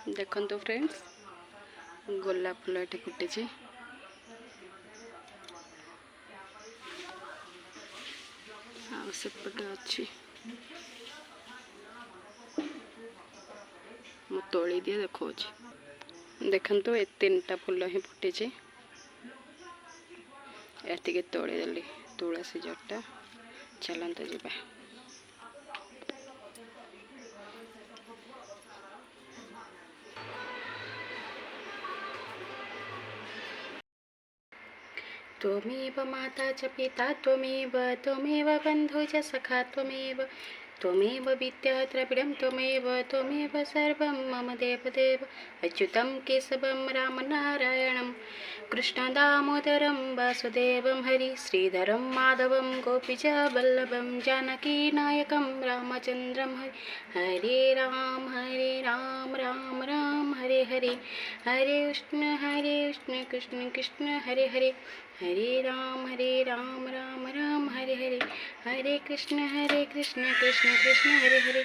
देखो फ्रेंड्स गोलाप फूल ये फुटी सेपटे अच्छी मु तोली दिए देखो देखो ये 3टा फूल ही फुटी एतिके तोड़ीदेली तुलसी जटा चलते ଯିବା। त्वमेव माता च पिता त्वमेव बन्धु च सखा त्वमेव विद्या द्रविडं त्वमेव सर्वं मम देवदेव अच्युतं केशवं रामनारायणं कृष्णदामोदरं वासुदेवं हरि श्रीधरं माधवं गोपीजवल्लभं जानकीनायकं रामचन्द्रं हरे राम राम राम हरे हरे हरे विष्णु कृष्ण कृष्ण हरे हरे हरे राम राम राम हरे हरे हरे कृष्ण कृष्ण कृष्ण हरे हरे।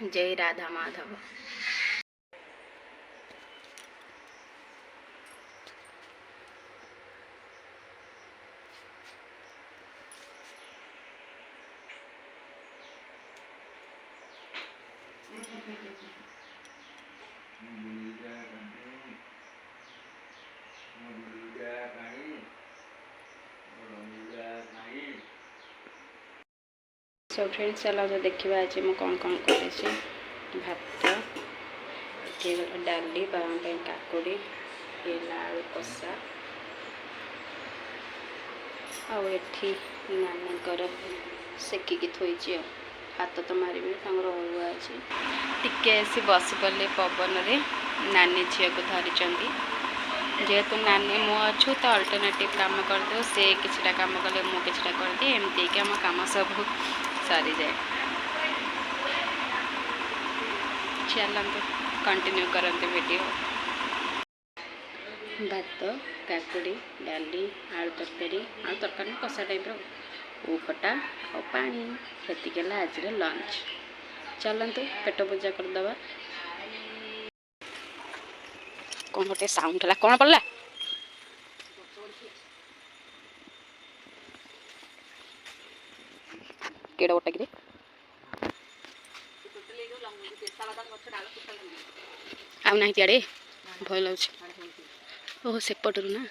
जय राधा माधव। सो फ्रेंड्स चलो जो देखा आज मुझे कौन कौन कर भात डाली बाबा काकुड़ी आलू कषा आठी नानीकर सेकिकी थोड़ी हाथ तो मारे अरुआ अच्छी टिके आसी बस पड़े पवन रे नानी झील को धरी जेहेतु नानी मु अच्छु तो अल्टरनेटिव काम कर दो से किछटा काम कले मु किछटा कर दिए एमती कि आम काम सब सारी जाए। चलते कंटिन्यू करते वीडियो। भात काकुड़ी डाली आलू तरकारी कषा टाइप खटा और पानी ये आज लंच। चलते पेट पूजा करदे। कौन गोटे साउंड है कौन पड़ा केड़ा गोटा कि आना इे भय लगे ओह सेपटू ना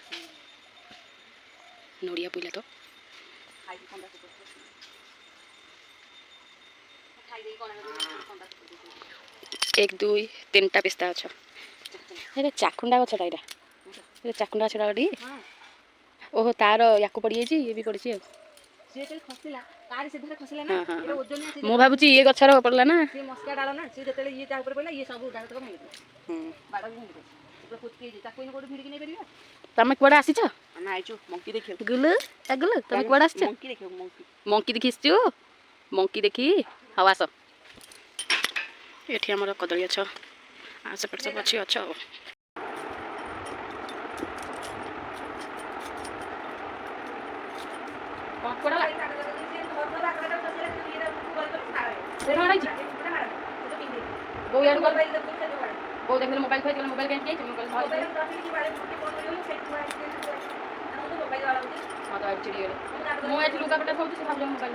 नड़िया पड़ा तो एक दुई 3टा पिस्ता गछ ये चाकुंडा गछटा ये चाकुंडा गछटा टी ओहो तार या पड़ी जाइए ये भी पड़ी मु भावी ये गछर पड़ला ना तुम कड़े आसीच गुलु गुलु तुम कड़े आस मंकी देखी मंकी देखी हाँ आस ये आम कदली गछ सेपट सब अच्छी अच्छा वो देख मोबाइल खोज मोबाइल कहीं मोबाइल हाँ तो चिड़ी मुझे लुगापटा खोज से भाव मोबाइल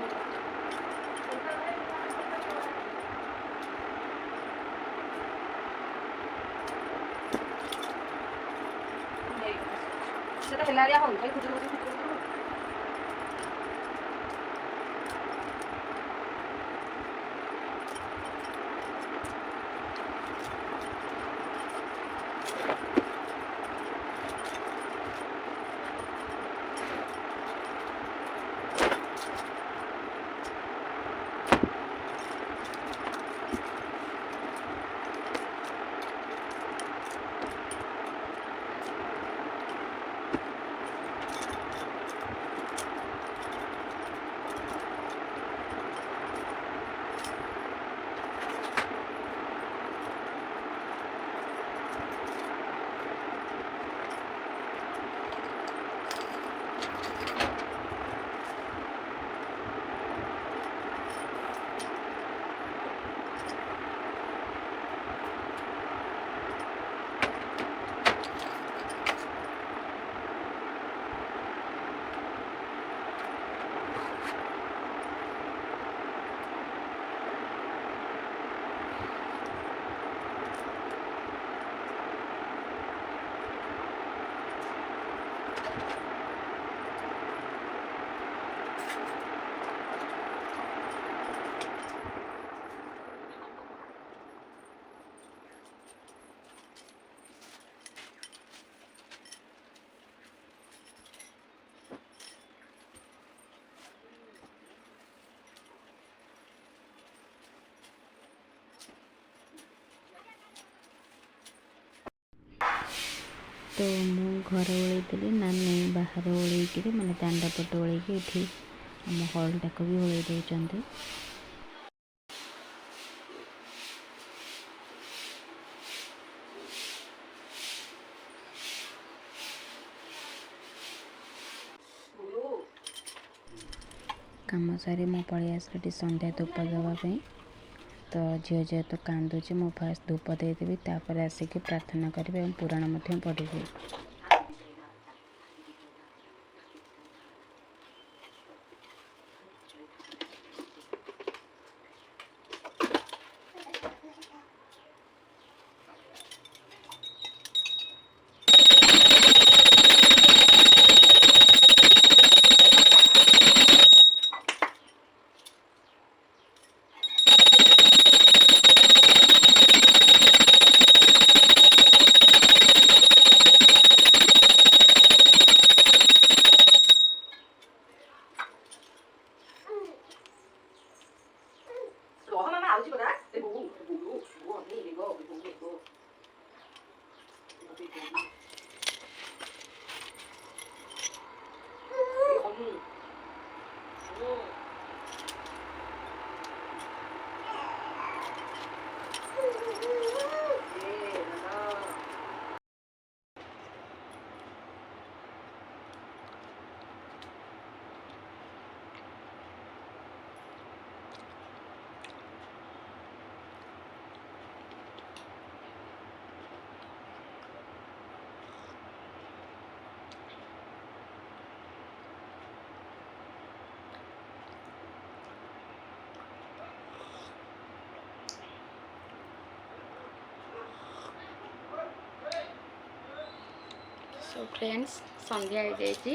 तो मु घर ओल्दी नानी बाहर ओल्कि मैंने दांडा पट ओल्कि ये आम हॉलटा को भी ओल्ई दे। कम सारी मु पलि आसली संध्या धूप देवाई। तो झील जेहेतु कांदुची मु फास्ट धूप देदेवी तापर आसिक प्रार्थना करी और पुराण पढ़ी। सो फ्रेंड्स संध्या हो जाए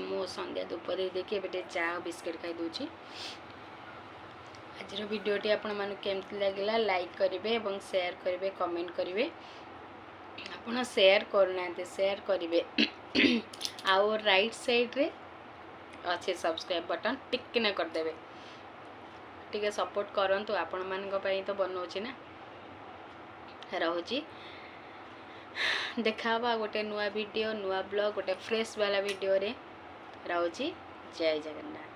मो संध्या धूप दे देखिए एबे चा बिस्किट खाई दूची। आज वीडियोटी आपण मानु केमती लागला लाइक करेंगे और शेयर करेंगे कमेंट करेंगे। आपण शेयर करना शेयर करेंगे आउ राइट साइड रे अच्छे सब्सक्राइब बटन टिक ना करदेवे टिके सपोर्ट करंतु आपण मानक पई तो बनौछि ना। रहुछि देखा गोटे नुआ वीडियो नुआ ब्लॉग गोटे फ्रेश वाला वीडियो रे। रहुछि जय जगन्नाथ।